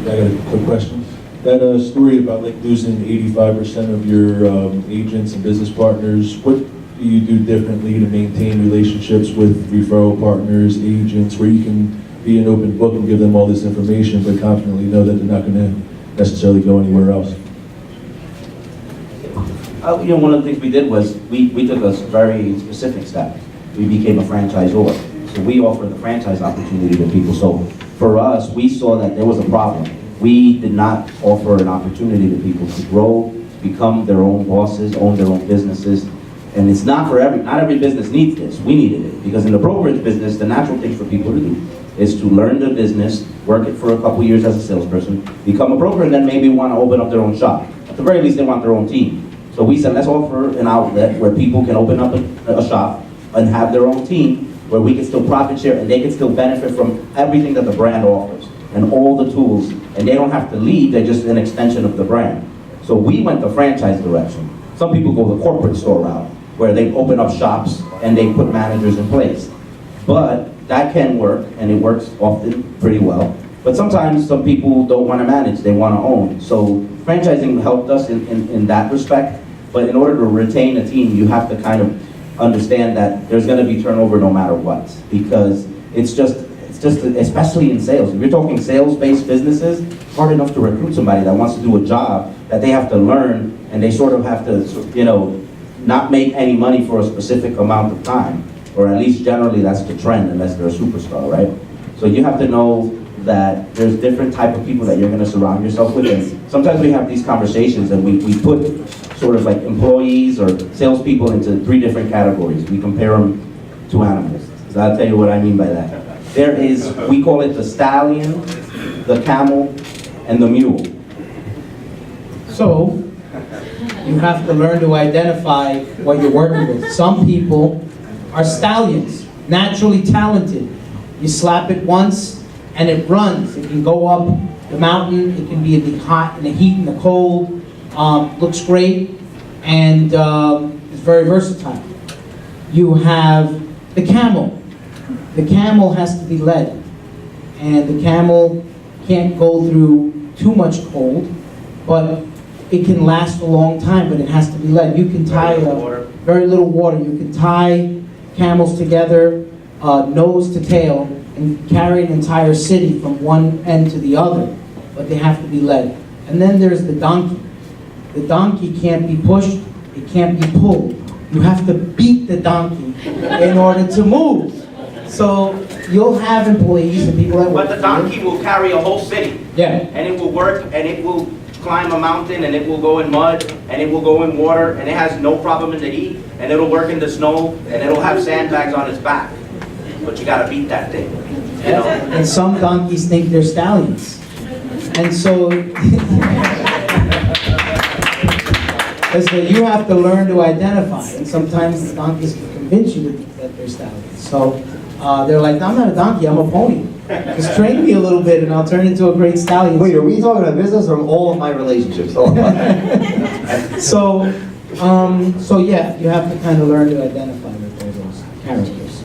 I got a quick question. That story about like losing 85% of your agents and business partners, what do you do differently to maintain relationships with referral partners, agents, where you can be an open book and give them all this information, but confidently know that they're not going to necessarily go anywhere else? One of the things we did was we took a very specific step. We became a franchisor. So we offer the franchise opportunity to people. So for us, we saw that there was a problem. We did not offer an opportunity to people to grow, become their own bosses, own their own businesses. And it's not every business needs this. We needed it because in the brokerage business, the natural thing for people to do is to learn the business, work it for a couple years as a salesperson, become a broker, and then maybe want to open up their own shop. At the very least, they want their own team. So we said, let's offer an outlet where people can open up a shop and have their own team where we can still profit share and they can still benefit from everything that the brand offers and all the tools, and they don't have to leave, they're just an extension of the brand. So we went the franchise direction. Some people go the corporate store route, where they open up shops and they put managers in place. But that can work, and it works often pretty well. But sometimes some people don't want to manage, they want to own. So franchising helped us in that respect, but in order to retain a team, you have to kind of understand that there's going to be turnover no matter what, because it's just, especially in sales. If you're talking sales-based businesses, it's hard enough to recruit somebody that wants to do a job that they have to learn, and they sort of have to, not make any money for a specific amount of time, or at least generally that's the trend, unless they're a superstar, right? So you have to know that there's different type of people that you're going to surround yourself with, and sometimes we have these conversations and we put sort of like employees or salespeople into 3 different categories. We compare them to animals. So I'll tell you what I mean by that. There is, we call it the stallion, the camel, and the mule. So, you have to learn to identify what you're working with. Some people are stallions, naturally talented. You slap it once and it runs. It can go up the mountain, it can be in the hot, in the heat, in the cold, looks great, and it's very versatile. You have the camel. The camel has to be led, and the camel can't go through too much cold, but it can last a long time, but it has to be led. You can tie very little water. You can tie camels together, nose to tail, and carry an entire city from one end to the other, but they have to be led. And then there's the donkey. The donkey can't be pushed, it can't be pulled. You have to beat the donkey in order to move. So you'll have employees and people that work. But the donkey will carry a whole city. Yeah. And it will work, and it will climb a mountain, and it will go in mud, and it will go in water, and it has no problem in the heat, and it'll work in the snow, and it'll have sandbags on its back. But you gotta beat that thing. You know? And some donkeys think they're stallions. And so, so you have to learn to identify. And sometimes the donkeys can convince you that they're stallions. So they're like, I'm not a donkey, I'm a pony. Just train me a little bit and I'll turn into a great stallion. Wait, are we talking about business or all of my relationships? Oh. So yeah, you have to kind of learn to identify with those characters.